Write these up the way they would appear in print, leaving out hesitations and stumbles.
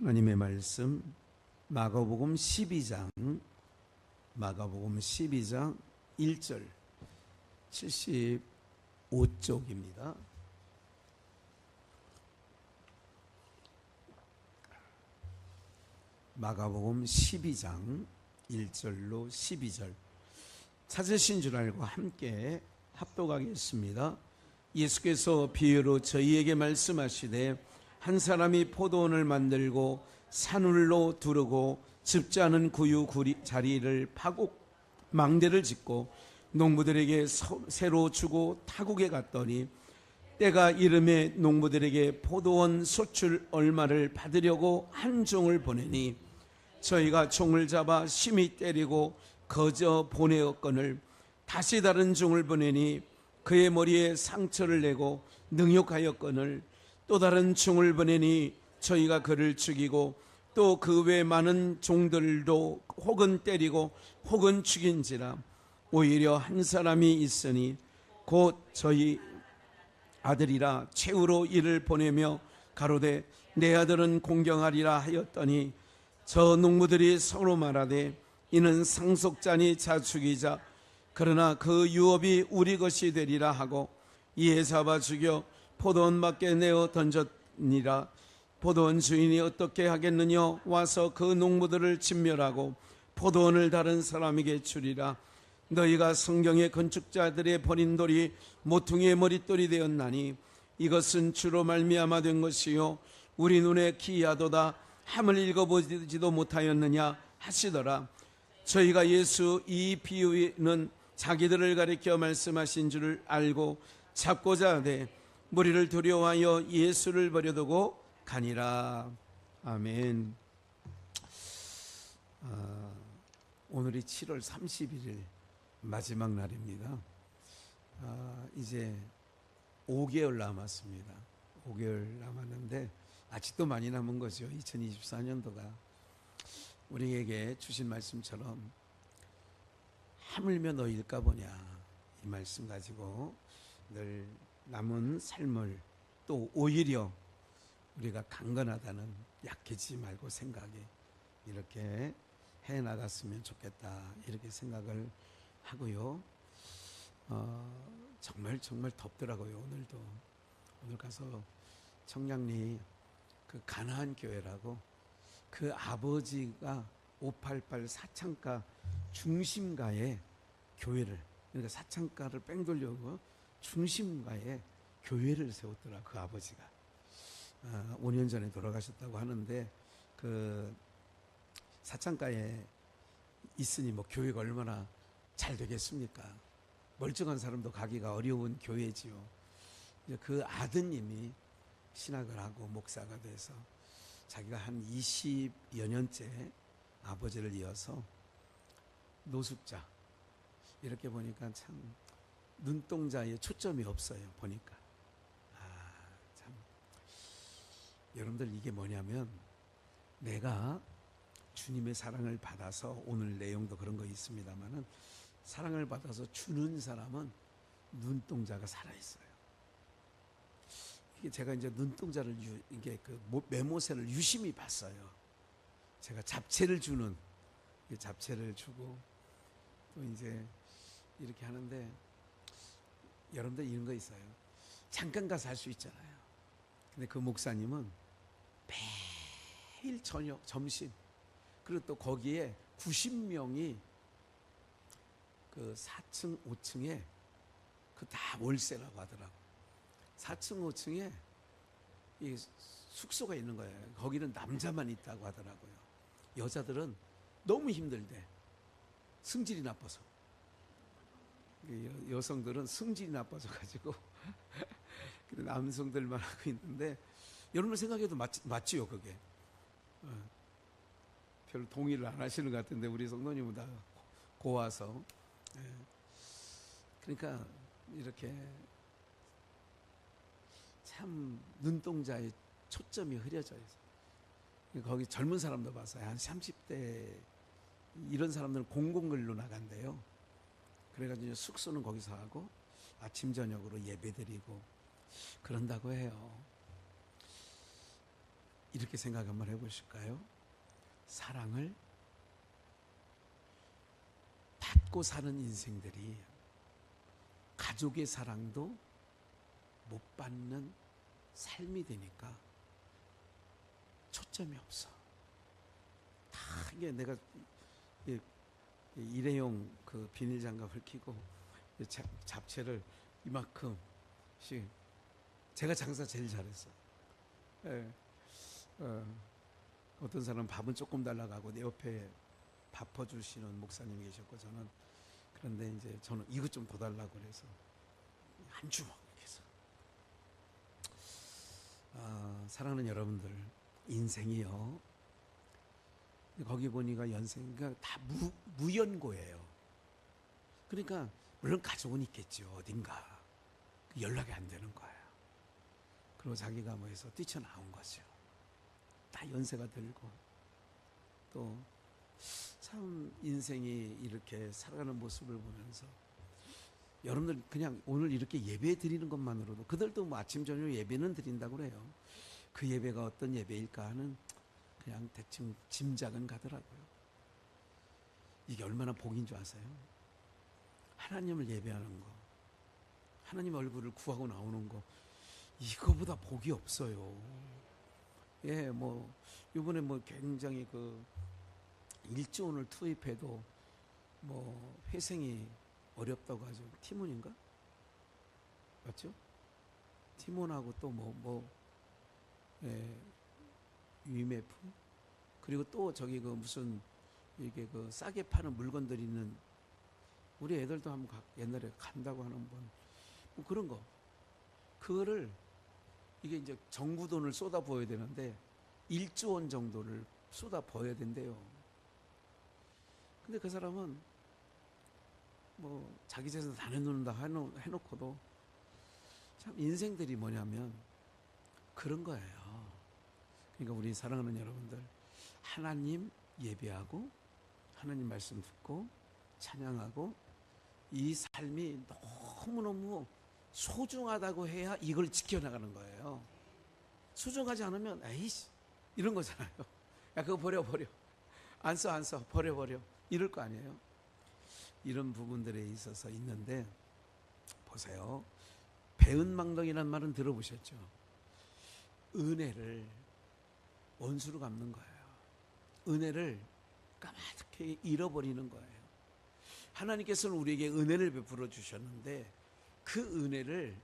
하나님의 말씀 마가복음 12장 1절 75쪽입니다. 마가복음 12장 1절로 12절 찾으신 줄 알고 함께 합독하겠습니다. 예수께서 비유로 저희에게 말씀하시되 한 사람이 포도원을 만들고 산울로 두르고 즙지 않은 구유 자리를 파고 망대를 짓고 농부들에게 새로 주고 타국에 갔더니 때가 이름에 농부들에게 포도원 소출 얼마를 받으려고 한 종을 보내니 저희가 종을 잡아 심히 때리고 거저 보내었거늘 다시 다른 종을 보내니 그의 머리에 상처를 내고 능욕하였거늘 또 다른 종을 보내니 저희가 그를 죽이고 또 그 외 많은 종들도 혹은 때리고 혹은 죽인지라 오히려 한 사람이 있으니 곧 저희 아들이라 최후로 이를 보내며 가로되 내 아들은 공경하리라 하였더니 저 농부들이 서로 말하되 이는 상속자니 자축이자 그러나 그 유업이 우리 것이 되리라 하고 이에 잡아 죽여 포도원 밖에 내어 던졌니라. 포도원 주인이 어떻게 하겠느냐 와서 그 농부들을 진멸하고 포도원을 다른 사람에게 주리라. 너희가 성경의 건축자들의 버린 돌이 모퉁이의 머릿돌이 되었나니 이것은 주로 말미암아 된 것이요 우리 눈에 기이하도다 함을 읽어보지도 못하였느냐 하시더라. 저희가 예수 이 비유는 자기들을 가리켜 말씀하신 줄을 알고 잡고자 하되 무리를 두려워하여 예수를 버려두고 가니라. 아멘. 오늘이 7월 31일 마지막 날입니다. 이제 5개월 남았습니다. 5개월 남았는데 아직도 많이 남은 거죠. 2024년도가 우리에게 주신 말씀처럼 하물며 너희일까 보냐 이 말씀 가지고 늘 남은 삶을 또 오히려 우리가 강건하다는 약해지지 말고 생각에 이렇게 해나갔으면 좋겠다 이렇게 생각을 하고요. 정말 덥더라고요. 오늘도 오늘 가서 청량리 그 가나안 교회라고 그 아버지가 588 사창가 중심가에 교회를 그러니까 사창가를 뺑 돌려고 중심가에 교회를 세웠더라. 그 아버지가 5년 전에 돌아가셨다고 하는데 그 사창가에 있으니 뭐 교회가 얼마나 잘 되겠습니까? 멀쩡한 사람도 가기가 어려운 교회지요. 그 아드님이 신학을 하고 목사가 돼서 자기가 한 20여 년째 아버지를 이어서 노숙자 이렇게 보니까 참 눈동자에 초점이 없어요. 보니까 참 여러분들 이게 뭐냐면 내가 주님의 사랑을 받아서 오늘 내용도 그런 거 있습니다만은 사랑을 받아서 주는 사람은 눈동자가 살아있어요. 이게 제가 이제 눈동자를 이게 그 메모새를 유심히 봤어요. 제가 잡채를 주는 잡채를 주고 또 이제 이렇게 하는데 여러분들 이런 거 있어요. 잠깐 가서 할 수 있잖아요. 근데 그 목사님은 매일 저녁 점심 그리고 또 거기에 90명이 그 4층 5층에 그 다 월세라고 하더라고. 4층 5층에 이 숙소가 있는 거예요. 거기는 남자만 있다고 하더라고요. 여자들은 너무 힘들대. 승질이 나빠서. 여성들은 승질이 나빠져 가지고 남성들만 하고 있는데 여러분 생각해도 맞지요 그게. 별로 동의를 안 하시는 것 같은데 우리 성도님은 다 고와서. 그러니까 이렇게 참 눈동자에 초점이 흐려져 있어요. 거기 젊은 사람도 봤어요. 한 30대 이런 사람들은 공공근로 나간대요. 그래가지고 숙소는 거기서 하고 아침 저녁으로 예배드리고 그런다고 해요. 이렇게 생각 한번 해보실까요? 사랑을 받고 사는 인생들이 가족의 사랑도 못 받는 삶이 되니까 초점이 없어. 다 이게 내가 일회용 그 비닐 장갑을 끼고 잡채를 이만큼씩, 제가 장사 제일 잘했어. 예. 어떤 사람은 밥은 조금 달라고 하고 내 옆에 밥 퍼주시는 목사님이 계셨고, 저는 그런데 이제 저는 이것 좀 더 달라고 그래서 한 주먹 해서. 사랑하는 여러분들, 인생이요, 거기 보니까 연생가 다 무연고예요. 그러니까 물론 가족은 있겠죠, 어딘가. 연락이 안 되는 거예요. 그리고 자기가 뭐해서 뛰쳐나온 거죠. 다 연세가 들고. 또 참 인생이 이렇게 살아가는 모습을 보면서 여러분들 그냥 오늘 이렇게 예배 드리는 것만으로도, 그들도 뭐 아침 저녁 예배는 드린다고 그래요. 그 예배가 어떤 예배일까 하는 그냥 대충 짐작은 가더라고요. 이게 얼마나 복인 줄 아세요? 하나님을 예배하는 거, 하나님 얼굴을 구하고 나오는 거, 이거보다 복이 없어요. 예, 뭐 이번에 뭐 굉장히 그 1조 원을 투입해도 뭐 회생이 어렵다고 하죠. 티몬인가? 맞죠? 티몬하고 또 위메프, 그리고 또 저기 그 무슨 이게 그 싸게 파는 물건들 있는, 우리 애들도 한번 옛날에 간다고 하는 분, 뭐 그런 거, 그거를 이게 이제 정부 돈을 쏟아 부어야 되는데 1조 원 정도를 쏟아 부어야 된대요. 근데 그 사람은 뭐 자기 재산 다 내놓는다 해놓고도 참 인생들이 뭐냐면 그런 거예요. 그러니까 우리 사랑하는 여러분들, 하나님 예배하고 하나님 말씀 듣고 찬양하고 이 삶이 너무너무 소중하다고 해야 이걸 지켜나가는 거예요. 소중하지 않으면 에이씨 이런 거잖아요. 야 그거 버려 안 써 버려 이럴 거 아니에요. 이런 부분들에 있어서 있는데, 보세요. 배은망덕이라는 말은 들어보셨죠? 은혜를 원수로 갚는 거예요. 은혜를 까맣게 잃어버리는 거예요. 하나님께서는 우리에게 은혜를 베풀어 주셨는데 그 은혜를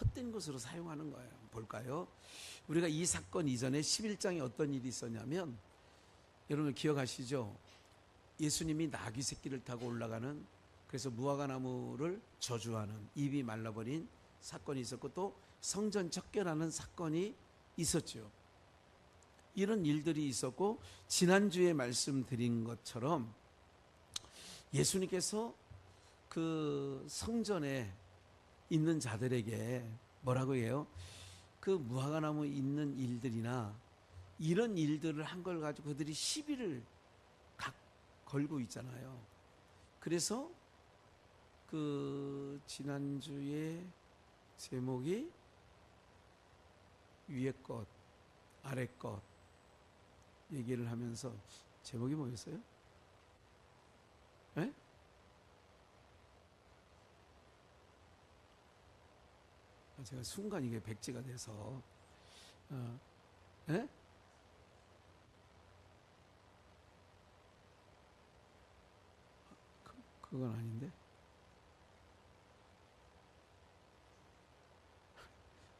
헛된 것으로 사용하는 거예요. 볼까요? 우리가 이 사건 이전에 11장에 어떤 일이 있었냐면, 여러분 기억하시죠? 예수님이 나귀 새끼를 타고 올라가는, 그래서 무화과 나무를 저주하는, 입이 말라버린 사건이 있었고, 또 성전 척결하는 사건이 있었죠. 이런 일들이 있었고, 지난주에 말씀드린 것처럼 예수님께서 그 성전에 있는 자들에게 뭐라고 해요? 그 무화과 나무 있는 일들이나 이런 일들을 한 걸 가지고 그들이 시비를 걸고 있잖아요. 그래서 그 지난주에 제목이 위에 것 아래 것 얘기를 하면서, 제목이 뭐였어요? 네? 제가 순간 이게 백지가 돼서 네? 그건 아닌데.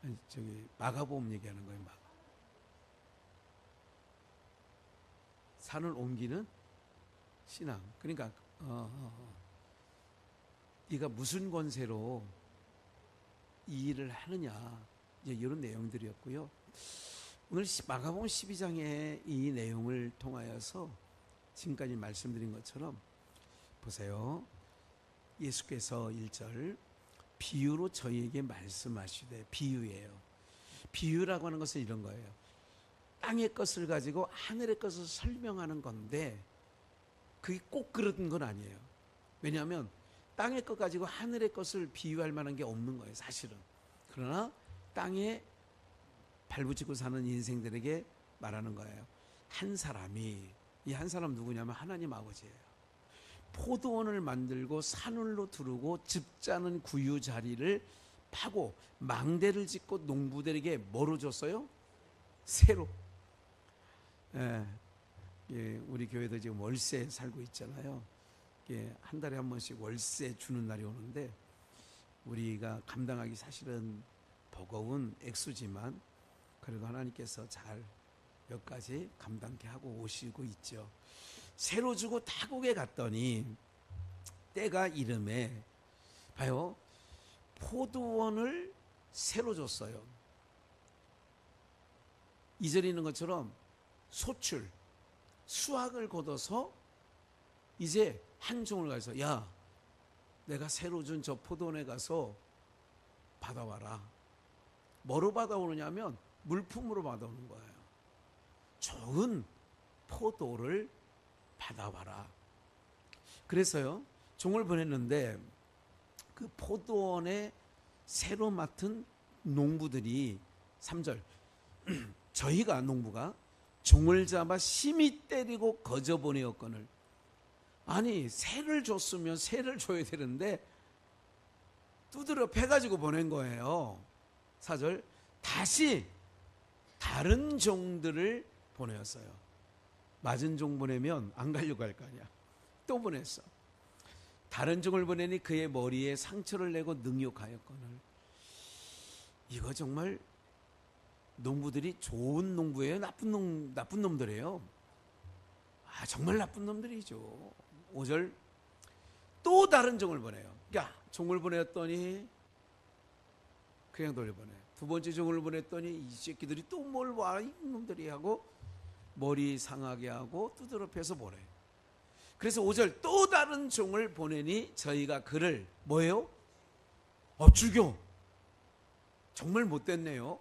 아니, 저기 마가복음 얘기하는 거예요. 산을 옮기는 신앙. 그러니까 네가 무슨 권세로 이 일을 하느냐, 이제 이런 내용들이었고요. 오늘 마가복음 12장의 이 내용을 통하여서 지금까지 말씀드린 것처럼 보세요. 예수께서 1절 비유로 저희에게 말씀하시되, 비유예요. 비유라고 하는 것은 이런 거예요. 땅의 것을 가지고 하늘의 것을 설명하는 건데 그게 꼭 그런 건 아니에요. 왜냐하면 땅의 것 가지고 하늘의 것을 비유할 만한 게 없는 거예요, 사실은. 그러나 땅의 발붙이고 사는 인생들에게 말하는 거예요. 한 사람이, 이 한 사람 누구냐면 하나님 아버지예요. 포도원을 만들고 산울로 두르고 즙자는 구유 자리를 파고 망대를 짓고 농부들에게 뭐로 줬어요? 새로. 예, 예, 우리 교회도 지금 월세 살고 있잖아요. 예, 한 달에 한 번씩 월세 주는 날이 오는데 우리가 감당하기 사실은 버거운 액수지만 그래도 하나님께서 잘 몇 가지 감당케 하고 오시고 있죠. 새로 주고 타국에 갔더니 때가 이름에 봐요. 포도원을 새로 줬어요. 2절에 있는 것처럼 소출, 수확을 거둬서 이제 한 종을 가서 야, 내가 새로 준 저 포도원에 가서 받아와라. 뭐로 받아오느냐면 물품으로 받아오는 거예요. 좋은 포도를 받아와라. 그래서요, 종을 보냈는데 그 포도원에 새로 맡은 농부들이 3절 저희가 농부가 종을 잡아 심히 때리고 거저 보내었거늘. 아니 새를 줬으면 새를 줘야 되는데 두드려 패가지고 보낸 거예요. 4절 다시 다른 종들을 보내었어요. 맞은 종 보내면 안 가려고 할 거 아니야. 또 보냈어. 다른 종을 보내니 그의 머리에 상처를 내고 능욕하였거늘. 이거 정말 농부들이 좋은 농부예요? 나쁜 놈들이에요? 아, 정말 나쁜 놈들이죠. 5절 또 다른 종을 보내요. 야, 종을 보냈더니 그냥 돌려보내. 두 번째 종을 보냈더니 이 새끼들이 또 뭘 와, 이 놈들이 하고 머리 상하게 하고 두드러 패서 보내. 그래서 5절 또 다른 종을 보내니 저희가 그를 뭐예요? 죽여. 정말 못됐네요.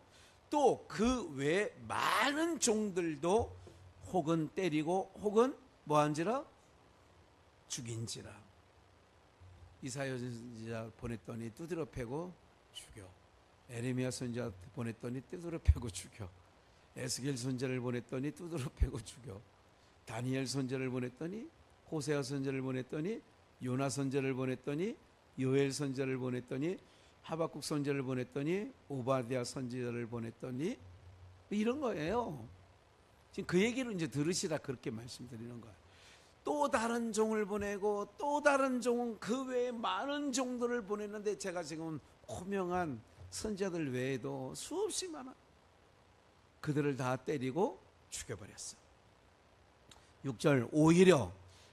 또 그 외 많은 종들도 혹은 때리고 혹은 뭐한지라 죽인지라. 이사야 선지자 보냈더니 두드러 패고 죽여. 에레미야 선지자 보냈더니 두드러 패고 죽여. 에스겔 선지자를 보냈더니 두드러 패고 죽여. 다니엘 선지자를 보냈더니 호세아 선지자를 보냈더니 요나 선지자를 보냈더니 요엘 선지자를 보냈더니 하박국 선지자를 보냈더니 오바댜 선지자를 보냈더니 이런 거예요. 지금 그 얘기를 이제 들으시라 그렇게 말씀드리는 거예요. 또 다른 종을 보내고 또 다른 종은 그 외에 많은 종들을 보냈는데 제가 지금 호명한 선지자들 외에도 수없이 많아. 그들을 다 때리고 죽여버렸어. 6절 오히려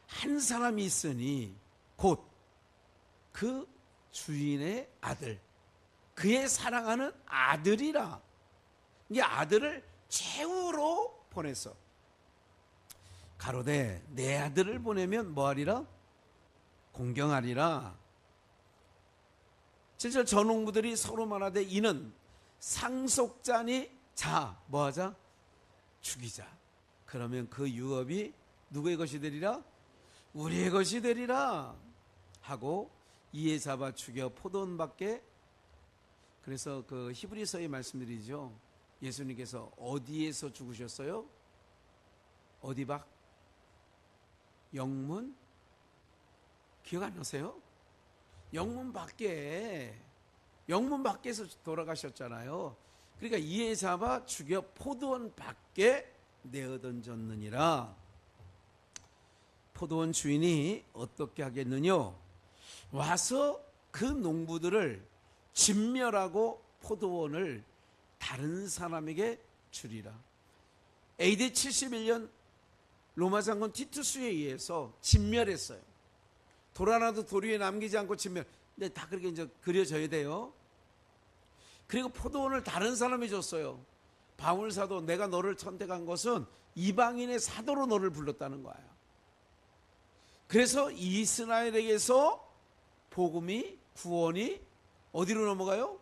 한 사람이 있으니 곧 그 주인의 아들, 그의 사랑하는 아들이라. 이 아들을 최후로 보냈어. 가로되 내 아들을 보내면 뭐하리라? 공경하리라. 7절 전농부들이 서로 말하되 이는 상속자니 자 뭐하자? 죽이자. 그러면 그 유업이 누구의 것이 되리라? 우리의 것이 되리라 하고 이에 잡아 죽여 포도원 밖에. 그래서 그 히브리서에 말씀드리죠. 예수님께서 어디에서 죽으셨어요? 어디 밖? 영문? 기억 안 나세요? 영문 밖에서 돌아가셨잖아요. 그러니까 이에 잡아 죽여 포도원 밖에 내어 던졌느니라. 포도원 주인이 어떻게 하겠느냐? 와서 그 농부들을 진멸하고 포도원을 다른 사람에게 주리라. AD 71년 로마 장군 티투스에 의해서 진멸했어요. 돌 하나도 돌 위에 남기지 않고 진멸. 근데 다 그렇게 이제 그려져야 돼요. 그리고 포도원을 다른 사람이 줬어요. 바울 사도 내가 너를 선택한 것은 이방인의 사도로 너를 불렀다는 거예요. 그래서 이스라엘에게서 복음이 구원이 어디로 넘어가요?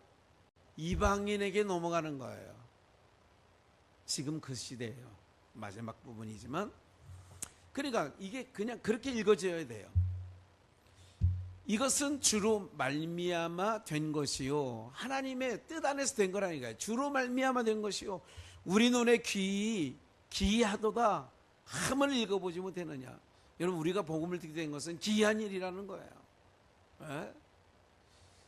이방인에게 넘어가는 거예요. 지금 그 시대예요. 마지막 부분이지만 그러니까 이게 그냥 그렇게 읽어져야 돼요. 이것은 주로 말미암아 된 것이요, 하나님의 뜻 안에서 된 거라니까요. 주로 말미암아 된 것이요, 우리 눈에 기이하도다 함을 읽어보지 못했느냐. 여러분, 우리가 복음을 듣게 된 것은 기이한 일이라는 거예요. 에?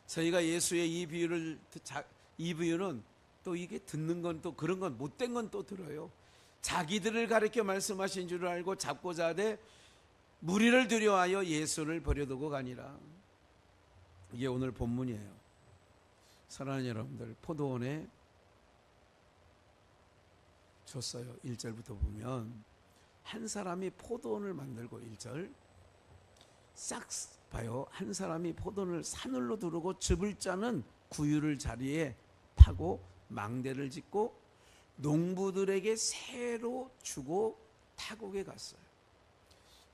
저희가 예수의 이 비유는 또 이게 듣는 건 또 그런 건 못된 건 또 들어요. 자기들을 가리켜 말씀하신 줄 알고 잡고자 하되 무리를 두려워하여 예수를 버려두고 가니라. 이게 오늘 본문이에요. 사랑하는 여러분들, 포도원에 줬어요. 1절부터 보면 한 사람이 포도원을 만들고, 1절 싹 봐요. 한 사람이 포도원을 사늘로 두르고 즙을 짜는 구유를 자리에 파고 망대를 짓고 농부들에게 새로 주고 타국에 갔어요.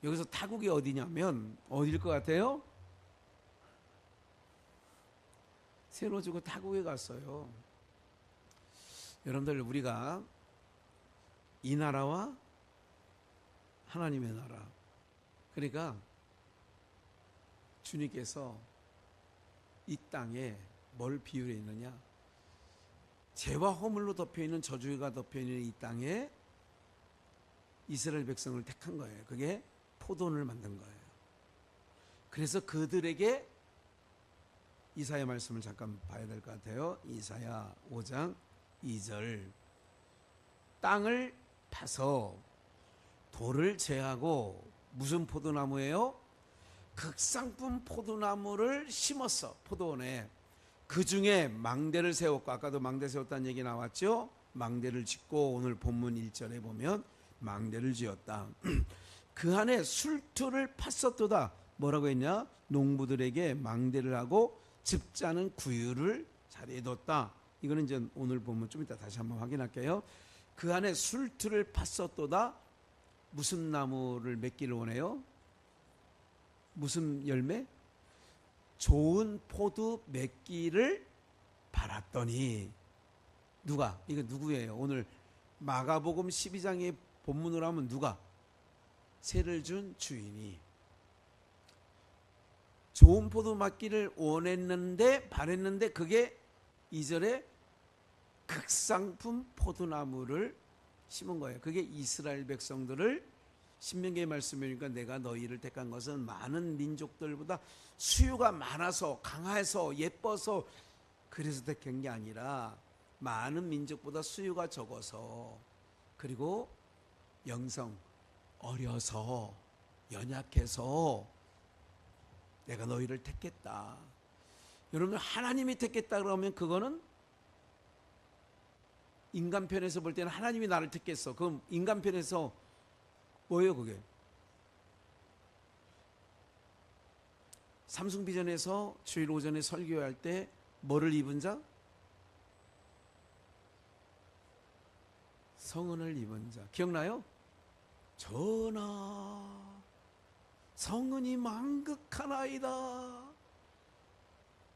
여기서 타국이 어디냐면 어디일 것 같아요? 새로 주고 타국에 갔어요. 여러분들, 우리가 이 나라와 하나님의 나라, 그러니까 주님께서 이 땅에 뭘 비유해 있느냐, 죄와 허물로 덮여있는 저주가 덮여있는 이 땅에 이스라엘 백성을 택한 거예요. 그게 포도원을 만든 거예요. 그래서 그들에게 이사야 말씀을 잠깐 봐야 될 것 같아요. 이사야 5장 2절 땅을 파서 돌을 제하고, 무슨 포도나무예요? 극상품 포도나무를 심었어. 포도원에 그 중에 망대를 세웠고, 아까도 망대 세웠다는 얘기 나왔죠. 망대를 짓고, 오늘 본문 1절에 보면 망대를 지었다. 그 안에 술투를 팠었도다. 뭐라고 했냐? 농부들에게 망대를 하고 즙 짜는 구유를 자리에 뒀다. 이거는 이제 오늘 본문 좀 이따 다시 한번 확인할게요. 그 안에 술투를 팠었도다. 무슨 나무를 맺기를 원해요? 무슨 열매? 좋은 포도 맺기를 바랐더니, 누가? 이거 누구예요? 오늘 마가복음 12장의 본문으로 하면 누가? 새를 준 주인이 좋은 포도 맺기를 원했는데, 바랬는데, 그게 2절에 극상품 포도나무를 심은 거예요. 그게 이스라엘 백성들을, 신명기의 말씀이니까 내가 너희를 택한 것은 많은 민족들보다 수요가 많아서 강해서 예뻐서 그래서 택한 게 아니라, 많은 민족보다 수요가 적어서, 그리고 영성 어려서 연약해서 내가 너희를 택했다. 여러분, 하나님이 택했다 그러면 그거는 인간 편에서 볼 때는 하나님이 나를 택했어. 그럼 인간 편에서 뭐예요 그게? 삼승비전에서 주일 오전에 설교할 때 뭐를 입은 자? 성은을 입은 자. 기억나요? 전하, 성은이 만극하나이다.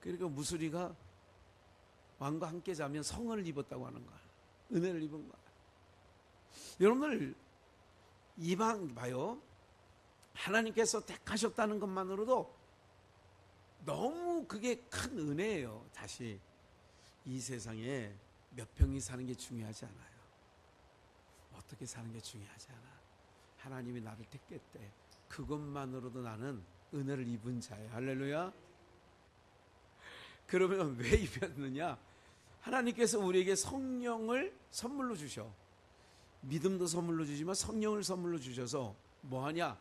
그러니까 무수리가 왕과 함께 자면 성은을 입었다고 하는 거야. 은혜를 입은 거야. 여러분들, 이방 봐요. 하나님께서 택하셨다는 것만으로도 너무 그게 큰 은혜예요. 다시 이 세상에 몇 평이 사는 게 중요하지 않아요. 어떻게 사는 게 중요하지 않아. 하나님이 나를 택했대. 그것만으로도 나는 은혜를 입은 자예요. 할렐루야. 그러면 왜 입었느냐? 하나님께서 우리에게 성령을 선물로 주셔. 믿음도 선물로 주지만 성령을 선물로 주셔서 뭐하냐?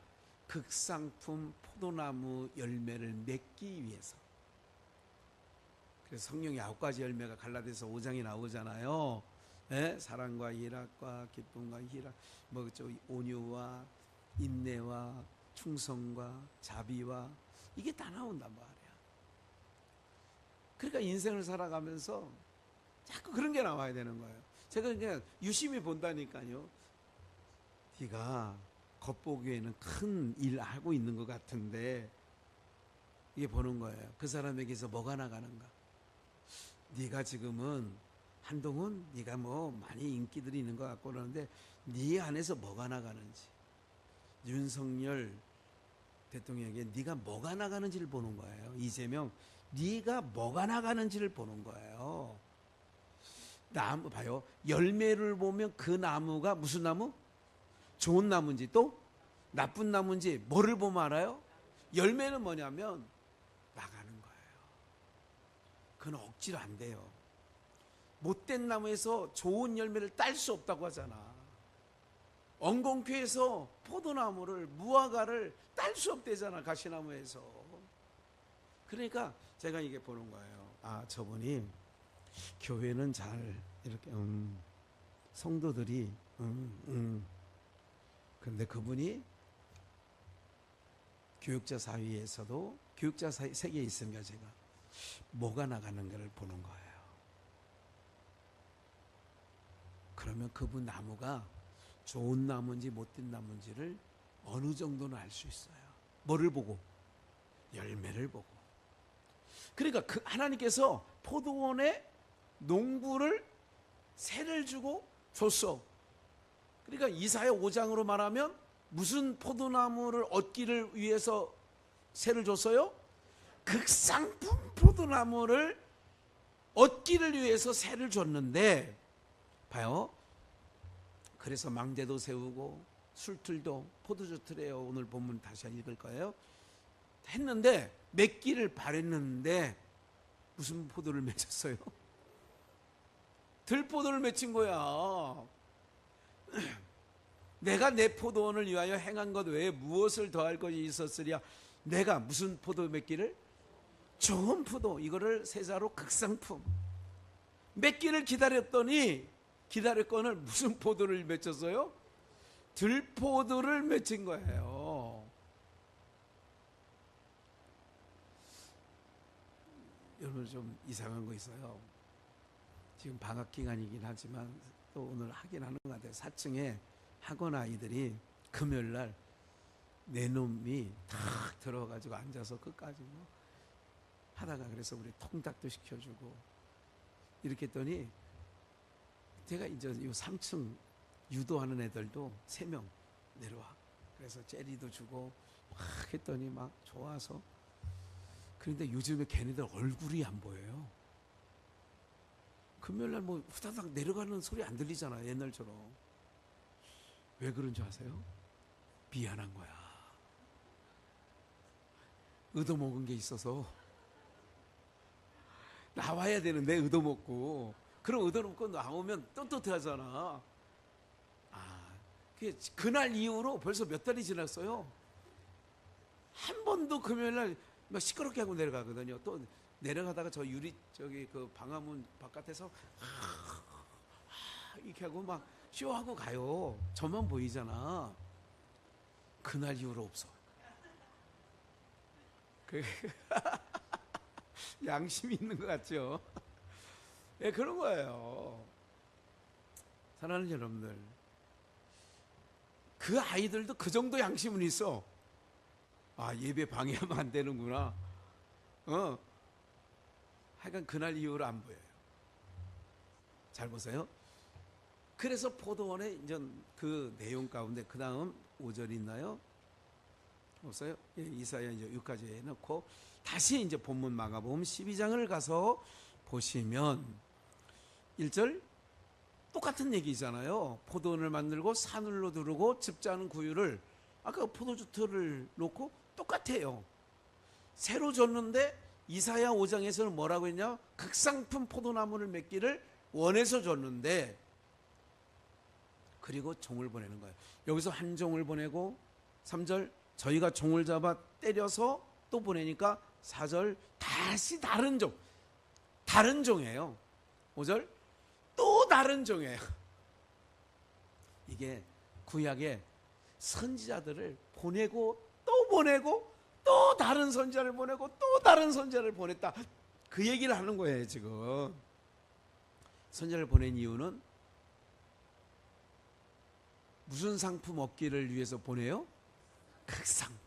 극상품 포도나무 열매를 맺기 위해서. 그래서 성령의 9가지 열매가 갈라디아서 5장에 나오잖아요. 네? 사랑과 희락과 기쁨과 희락, 온유와 인내와 충성과 자비와, 이게 다 나온단 말이야. 그러니까 인생을 살아가면서 자꾸 그런 게 나와야 되는 거예요. 제가 그냥 유심히 본다니까요. 네가 겉보기에는 큰 일 하고 있는 것 같은데, 이게 보는 거예요. 그 사람에게서 뭐가 나가는가. 네가 지금은 한동훈 네가 많이 인기들이 있는 것 같고 그러는데 네 안에서 뭐가 나가는지. 윤석열 대통령에게 네가 뭐가 나가는지를 보는 거예요. 이재명, 네가 뭐가 나가는지를 보는 거예요. 나무 봐요. 열매를 보면 그 나무가 무슨 나무? 좋은 나무인지 또 나쁜 나무인지 뭐를 보면 알아요? 열매는 뭐냐면 나가는 거예요. 그건 억지로 안 돼요. 못된 나무에서 좋은 열매를 딸 수 없다고 하잖아. 엉겅퀴에서 포도나무를, 무화과를 딸 수 없대잖아, 가시나무에서. 그러니까 제가 이게 보는 거예요. 아, 저분이 교회는 잘 이렇게 성도들이 그런데 그분이 교육자 사회에서도 교육자 세계에 있으니까 제가 뭐가 나가는가를 보는 거예요. 그러면 그분 나무가 좋은 나무인지 못된 나무인지를 어느 정도는 알 수 있어요. 뭐를 보고? 열매를 보고. 그러니까 그 하나님께서 포도원에 농부를 세를 주고 줬어. 그러니까 이사야 5장으로 말하면 무슨 포도나무를 얻기를 위해서 세를 줬어요? 극상품 포도나무를 얻기를 위해서 세를 줬는데 봐요. 그래서 망대도 세우고 술틀도 포도주 틀에요. 오늘 본문 다시 읽을 거예요. 했는데 맺기를 바랬는데 무슨 포도를 맺었어요? 들포도를 맺힌 거야. 내가 내 포도원을 위하여 행한 것 외에 무엇을 더할 것이 있었으랴. 내가 무슨 포도 맺기를? 좋은 포도. 이거를 세자로 극상품. 맺기를 기다렸더니 기다렸거늘 무슨 포도를 맺혔어요? 들포도를 맺힌 거예요. 여러분 좀 이상한 거 있어요. 지금 방학 기간이긴 하지만 또 오늘 하긴 하는 것 같아요. 4층에 학원 아이들이 금요일 날 내 놈이 탁 들어가지고 앉아서 끝까지 하다가 그래서 우리 통닭도 시켜주고 이렇게 했더니 제가 이제 이 3층 유도하는 애들도 3명 내려와. 그래서 젤리도 주고 막 했더니 막 좋아서. 그런데 요즘에 걔네들 얼굴이 안 보여요. 금요일날 뭐 후다닥 내려가는 소리 안 들리잖아, 옛날처럼. 왜 그런 줄 아세요? 미안한 거야. 얻어먹은 게 있어서 나와야 되는데 얻어먹고. 그럼 얻어먹고 나오면 떳떳하잖아. 그날 이후로 벌써 몇 달이 지났어요. 한 번도 금요일날 막 시끄럽게 하고 내려가거든요. 또 내려가다가 저 유리 저기 그 방화문 바깥에서 이렇게 하고 막 쇼하고 가요. 저만 보이잖아. 그날 이후로 없어. 양심이 있는 것 같죠? 예, 그런 거예요. 사랑하는 여러분들, 그 아이들도 그 정도 양심은 있어. 아, 예배 방해하면 안 되는구나. 하여간 그날 이후로 안 보여요. 잘 보세요. 그래서 포도원에 이제 그 내용 가운데 그 다음 5절 있나요? 없어요? 예, 이사야 이제 6까지 해놓고 다시 이제 본문 마가복음 12장을 가서 보시면 1절 똑같은 얘기잖아요. 포도원을 만들고 산울로 두르고 즙자는 구유를 아까 포도주 틀을 놓고 똑같아요. 새로 줬는데 이사야 5장에서는 뭐라고 했냐? 극상품 포도나무를 맺기를 원해서 줬는데 그리고 종을 보내는 거예요. 여기서 한 종을 보내고 3절 저희가 종을 잡아 때려서 또 보내니까 4절 다시 다른 종, 다른 종이에요. 5절 또 다른 종이에요. 이게 구약의 선지자들을 보내고 또 보내고 또 다른 선지자를 보내고 또 다른 선지자를 보냈다. 그 얘기를 하는 거예요. 지금 선지자를 보낸 이유는 무슨 상품 얻기를 위해서 보내요? 극상품.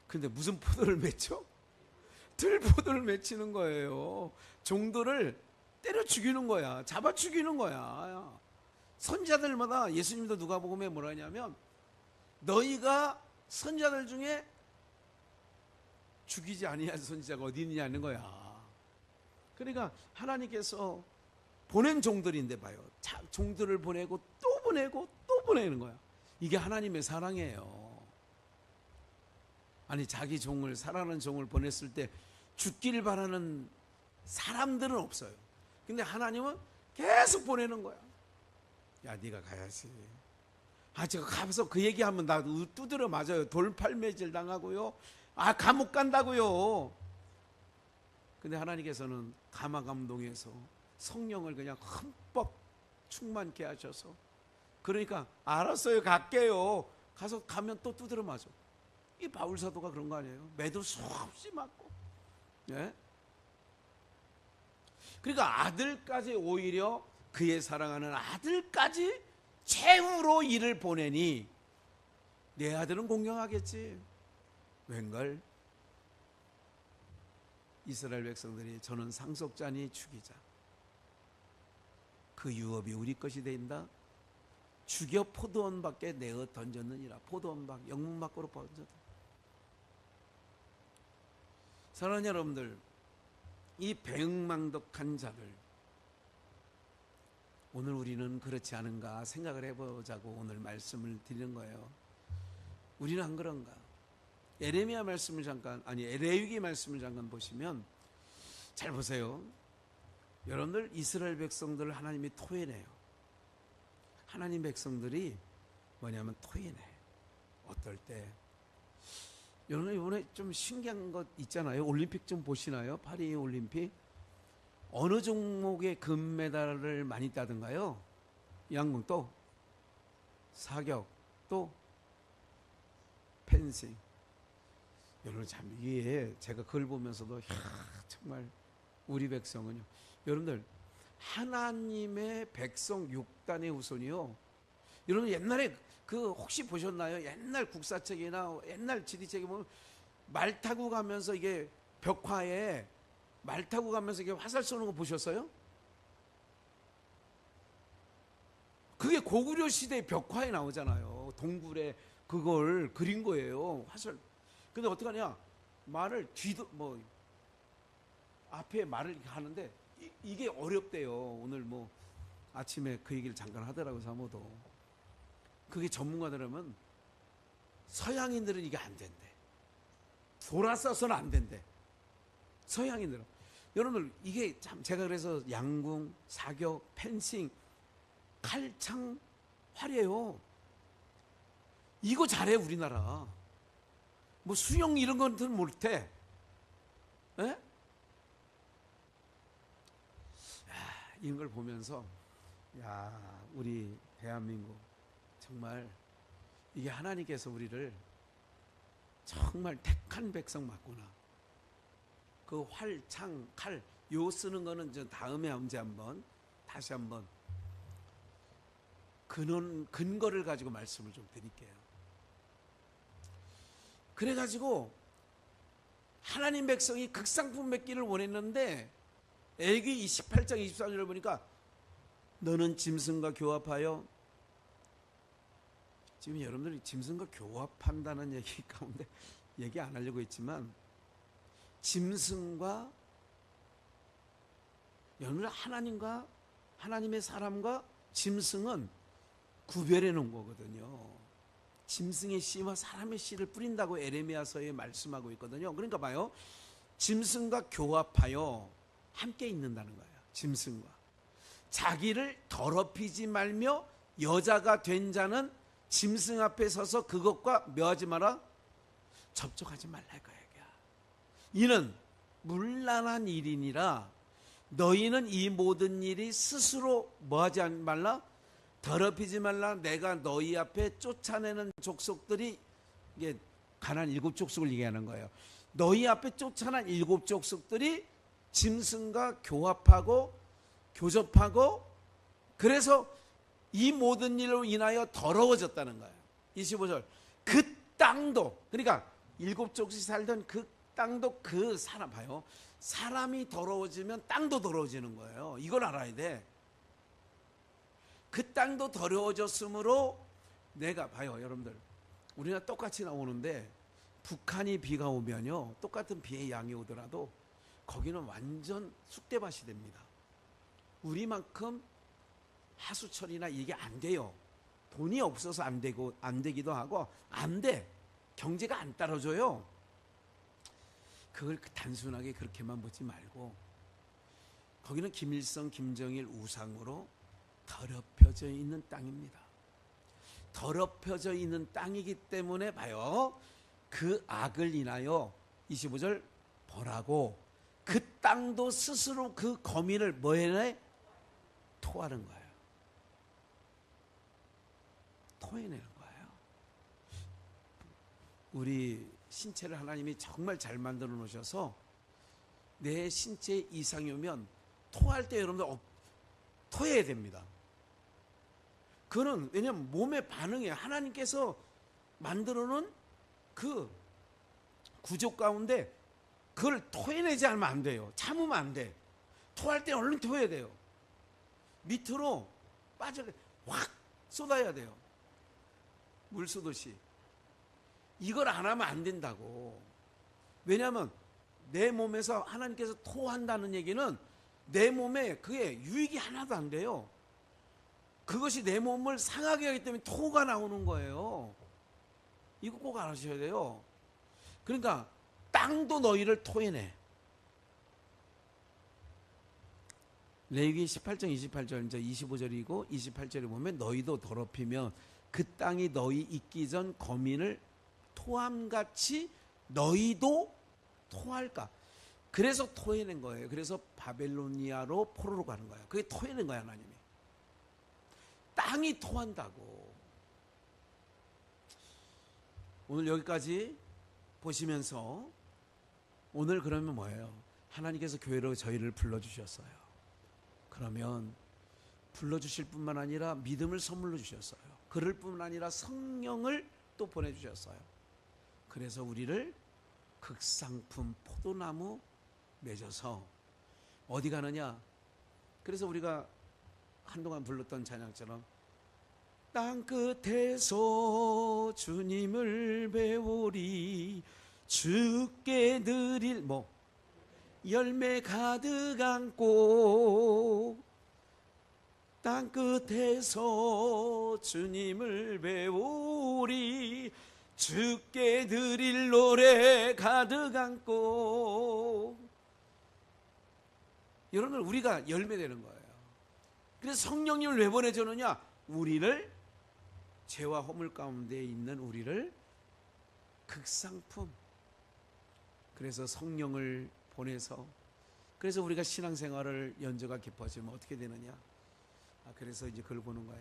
근데 무슨 포도를 맺죠? 들포도를 맺히는 거예요. 종들을 때려 죽이는 거야. 잡아 죽이는 거야. 선지자들마다 예수님도 누가복음에 뭐라 하냐면 너희가 선지자들 중에 죽이지 아니한 선지자가 어디 있느냐는 거야. 그러니까 하나님께서 보낸 종들인데 봐요. 종들을 보내고 또 보내고 또 보내는 거야. 이게 하나님의 사랑이에요. 아니 자기 종을, 사랑하는 종을 보냈을 때 죽기를 바라는 사람들은 없어요. 근데 하나님은 계속 보내는 거야. 야 네가 가야지. 제가 가서 그 얘기하면 나 두드려 맞아요. 돌팔매질 당하고요. 감옥 간다고요. 근데 하나님께서는 감화감동해서 성령을 그냥 흠뻑 충만케 하셔서, 그러니까 알았어요 갈게요. 가면 또 두드려 맞아. 이 바울 사도가 그런 거 아니에요? 매도 수없이 맞고. 예? 그러니까 아들까지, 오히려 그의 사랑하는 아들까지 최후로 이를 보내니 내 아들은 공경하겠지. 웬걸? 이스라엘 백성들이 저는 상속자니 죽이자. 그 유업이 우리 것이 된다. 죽여 포도원 밖에 내어 던졌느니라. 포도원 밖, 영문 밖으로 던졌다. 사랑하는 여러분들, 이 배응망덕한 자들, 오늘 우리는 그렇지 않은가 생각을 해보자고 오늘 말씀을 드리는 거예요. 우리는 안 그런가? 에레미야 말씀을 레위기 말씀을 잠깐 보시면 잘 보세요. 여러분들, 이스라엘 백성들을 하나님이 토해내요. 하나님 백성들이 뭐냐면 토해내. 어떨 때? 여러분 이번에 좀 신기한 것 있잖아요. 올림픽 좀 보시나요? 파리 올림픽. 어느 종목의 금메달을 많이 따든가요? 양궁, 또 사격, 또 펜싱. 여러분 참 이게 제가 그걸 보면서도 정말 우리 백성은요. 여러분들 하나님의 백성 6단의 후손이요. 여러분 옛날에 그 혹시 보셨나요? 옛날 국사책이나 옛날 지리책에 보면 말 타고 가면서 이게 벽화에 말 타고 가면서 이게 화살 쏘는 거 보셨어요? 그게 고구려 시대 벽화에 나오잖아요. 동굴에 그걸 그린 거예요. 화살. 근데 어떡하냐? 말을 앞에 말을 하는데 이게 어렵대요. 오늘 아침에 그 얘기를 잠깐 하더라고요. 사모도. 그게 전문가들 하면 서양인들은 이게 안 된대. 돌아서서는 안 된대. 서양인들은. 여러분들 이게 참 제가 그래서 양궁, 사격, 펜싱, 칼창 화려해요. 이거 잘해 우리나라. 수영 이런 것들은 못해. 에? 이런 걸 보면서 우리 대한민국 정말 이게 하나님께서 우리를 정말 택한 백성 맞구나. 그 활, 창, 칼 요 쓰는 거는 저 다음에 언제 다시 한번 근거를 가지고 말씀을 좀 드릴게요. 그래가지고 하나님 백성이 극상품 맺기를 원했는데 애기 28장 24절을 보니까 너는 짐승과 교합하여, 지금 여러분들이 짐승과 교합한다는 얘기 가운데 얘기 안 하려고 했지만 짐승과 여러분들 하나님과 하나님의 사람과 짐승은 구별해 놓은 거거든요. 짐승의 씨와 사람의 씨를 뿌린다고 에레미야서에 말씀하고 있거든요. 그러니까 봐요. 짐승과 교합하여 함께 있는다는 거예요. 짐승과. 자기를 더럽히지 말며 여자가 된 자는 짐승 앞에 서서 그것과 뭐하지 마라? 접촉하지 말라 이거야. 이는 문란한 일이니라. 너희는 이 모든 일이 스스로 뭐하지 말라? 더럽히지 말라. 내가 너희 앞에 쫓아내는 족속들이, 이게 가나안 7족속을 얘기하는 거예요. 너희 앞에 쫓아난 7족속들이 짐승과 교합하고 교접하고, 그래서 이 모든 일로 인하여 더러워졌다는 거예요. 25절. 그 땅도, 그러니까 7족이 살던 그 땅도, 그 사람 봐요. 사람이 더러워지면 땅도 더러워지는 거예요. 이걸 알아야 돼. 그 땅도 더러워졌으므로 내가 봐요, 여러분들. 우리나라 똑같이 나오는데 북한이 비가 오면요, 똑같은 비의 양이 오더라도 거기는 완전 쑥대밭이 됩니다. 우리만큼 하수처리나 이게 안 돼요. 돈이 없어서 안 되기도 하고 안 돼. 경제가 안 따라줘요. 그걸 단순하게 그렇게만 보지 말고 거기는 김일성, 김정일 우상으로 더럽혀져 있는 땅입니다. 더럽혀져 있는 땅이기 때문에 봐요. 그 악을 인하여 25절 벌하고 그 땅도 스스로 그 거민을 뭐 해내? 토하는 거예요. 토해내는 거예요. 우리 신체를 하나님이 정말 잘 만들어 놓으셔서 내 신체 이상이 오면 토할 때 여러분들 토해야 됩니다. 그거는 왜냐하면 몸의 반응이에요. 하나님께서 만들어 놓은 그 구조 가운데 그걸 토해내지 않으면 안 돼요. 참으면 안 돼. 토할 때 얼른 토해야 돼요. 밑으로 확 쏟아야 돼요. 물 쏟듯이. 이걸 안 하면 안 된다고. 왜냐하면 내 몸에서 하나님께서 토한다는 얘기는 내 몸에 그게 유익이 하나도 안 돼요. 그것이 내 몸을 상하게 하기 때문에 토가 나오는 거예요. 이거 꼭 알아주셔야 돼요. 그러니까 땅도 너희를 토해내. 레위기 18장 28절 이제 25절이고 28절에 보면 너희도 더럽히면 그 땅이 너희 있기 전 거민을 토함같이 너희도 토할까. 그래서 토해낸 거예요. 그래서 바벨로니아로 포로로 가는 거예요. 그게 토해낸 거야 하나님이. 땅이 토한다고. 오늘 여기까지 보시면서 오늘 그러면 뭐예요? 하나님께서 교회로 저희를 불러주셨어요. 그러면 불러주실 뿐만 아니라 믿음을 선물로 주셨어요. 그럴 뿐만 아니라 성령을 또 보내주셨어요. 그래서 우리를 극상품 포도나무 맺어서 어디 가느냐? 그래서 우리가 한동안 불렀던 찬양처럼 땅끝에서 주님을 배우리 주께 드릴 열매 가득 안고 땅끝에서 주님을 배우리 주께 드릴 노래 가득 안고. 여러분 우리가 열매 되는 거예요. 그래서 성령님을 왜 보내주느냐? 우리를 죄와 허물 가운데 있는 우리를 극상품. 그래서 성령을 보내서 그래서 우리가 신앙생활을 연저가 깊어지면 어떻게 되느냐? 그래서 이제 그걸 보는 거야.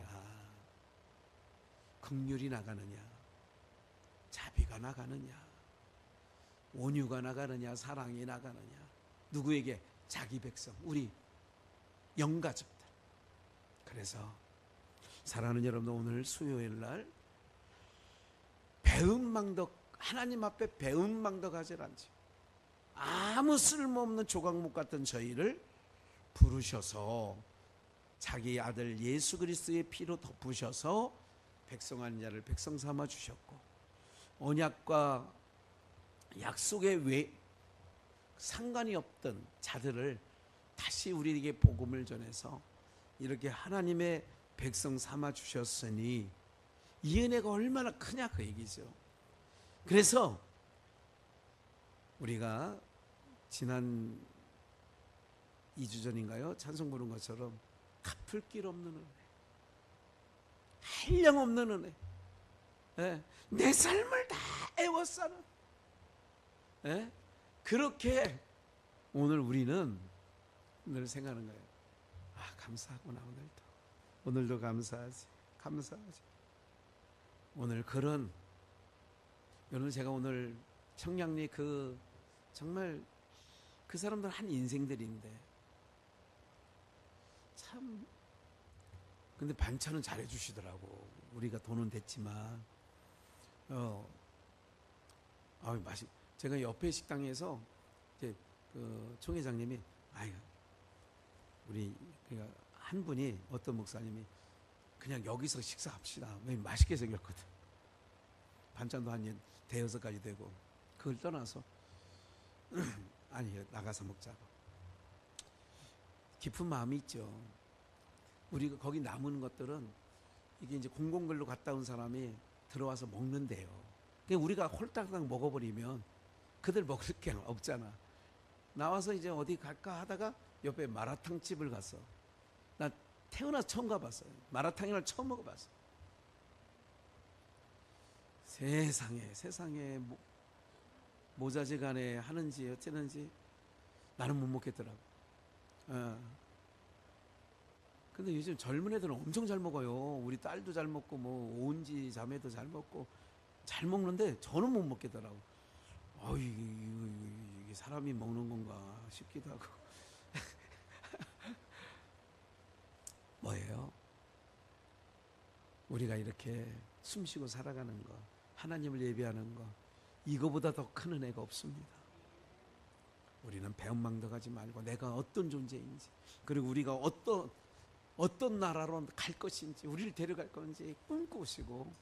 긍휼이 나가느냐? 자비가 나가느냐? 온유가 나가느냐? 사랑이 나가느냐? 누구에게? 자기 백성, 우리 영가족들. 그래서 사랑하는 여러분, 오늘 수요일 날 배은망덕, 하나님 앞에 배은망덕하지 않지. 아무 쓸모없는 조각목 같은 저희를 부르셔서 자기 아들 예수 그리스도의 피로 덮으셔서 백성한 자를 백성 삼아 주셨고, 언약과 약속의 외 상관이 없던 자들을 다시 우리에게 복음을 전해서 이렇게 하나님의 백성 삼아 주셨으니 이 은혜가 얼마나 크냐 그 얘기죠. 그래서 우리가 지난 2주 전인가요? 찬송 부른 것처럼 갚을 길 없는 은혜, 한량 없는 은혜, 내 삶을 다 애워싸는, 그렇게 오늘 우리는 늘 생각하는 거예요. 감사하구나. 오늘도 감사하지. 오늘 그런, 여러분 제가 오늘 청량리 정말 그 사람들 한 인생들인데 참, 근데 반찬은 잘해 주시더라고. 우리가 돈은 됐지만 제가 옆에 식당에서 이제 그 총회장님이 우리 한 분이, 어떤 목사님이 그냥 여기서 식사합시다. 왜 맛있게 생겼거든. 반찬도 한 대여섯 가지 되고. 그걸 떠나서 아니 나가서 먹자고. 깊은 마음이 있죠. 우리가 거기 남은 것들은 이게 이제 공공글로 갔다 온 사람이 들어와서 먹는데요. 그냥 우리가 홀딱딱 먹어버리면 그들 먹을 게 없잖아. 나와서 이제 어디 갈까 하다가 옆에 마라탕 집을 갔어. 나 태어나서 처음 가봤어요. 마라탕이랑 처음 먹어봤어. 세상에 모자지간에 하는지 어쩌는지 나는 못 먹겠더라고. 근데 요즘 젊은 애들은 엄청 잘 먹어요. 우리 딸도 잘 먹고 뭐 오은지 자매도 잘 먹고 잘 먹는데 저는 못 먹겠더라고. 이게 사람이 먹는 건가 싶기도 하고. 뭐예요? 우리가 이렇게 숨쉬고 살아가는 거, 하나님을 예배하는 거, 이거보다 더 큰 은혜가 없습니다. 우리는 배은망덕 하지 말고 내가 어떤 존재인지, 그리고 우리가 어떤 나라로 갈 것인지, 우리를 데려갈 건지 꿈꾸시고,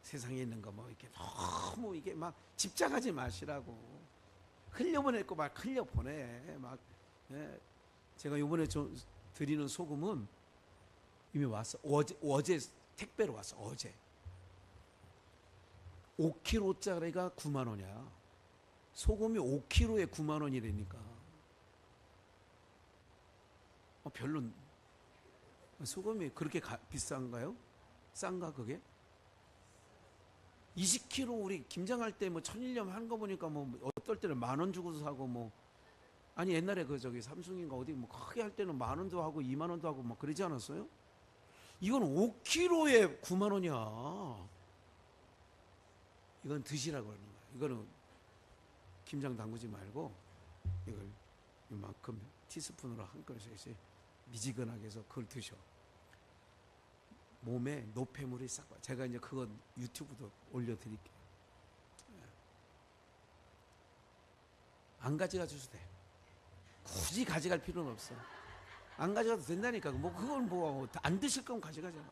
세상에 있는 거 뭐 이렇게 너무 이게 막 집착하지 마시라고. 흘려보냈고 막 흘려보내. 막, 예. 제가 이번에 좀 드리는 소금은 이미 왔어. 어제 택배로 왔어. 어제 5kg짜리가 9만 원이야. 소금이 5kg에 9만 원이라니까. 별로 소금이 그렇게 비싼가요? 싼가 그게? 20kg 우리 김장할 때 뭐 천일염 하는 거 보니까 뭐 어떨 때는 10,000원 주고도 사고 뭐. 아니 옛날에 그 저기 삼성인가 어디 뭐 크게 할 때는 10,000원도 하고 20,000원도 하고 막 그러지 않았어요? 이건 5kg에 9만 원이야. 이건 드시라고 그러는 거야. 이거는 김장 담그지 말고 이걸 이만큼 티스푼으로 한 그릇씩 미지근하게 해서 그걸 드셔. 몸에 노폐물이 싹 와. 제가 이제 그건 유튜브도 올려드릴게요. 안 가져가줘도 돼. 굳이 가져갈 필요는 없어. 안 가져가도 된다니까. 뭐 그걸 뭐 안 드실 거면 가져가잖아.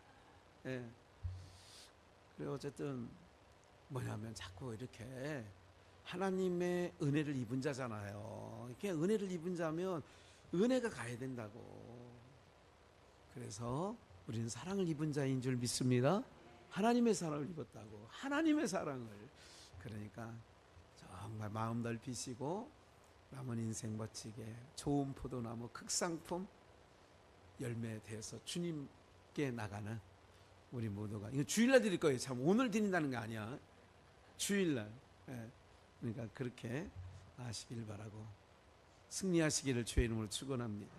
예. 그리고 어쨌든 뭐냐면 자꾸 이렇게 하나님의 은혜를 입은 자잖아요. 이렇게 은혜를 입은 자면 은혜가 가야 된다고. 그래서 우리는 사랑을 입은 자인 줄 믿습니다. 하나님의 사랑을 입었다고. 하나님의 사랑을. 그러니까 정말 마음 넓히시고 남은 인생 멋지게 좋은 포도나무 극상품 열매 되어서 주님께 나가는 우리 모두가. 이거 주일날 드릴 거예요. 참 오늘 드린다는 게 아니야. 주일날. 예. 그러니까 그렇게 하시길 바라고 승리하시기를 주의 이름으로 축원합니다.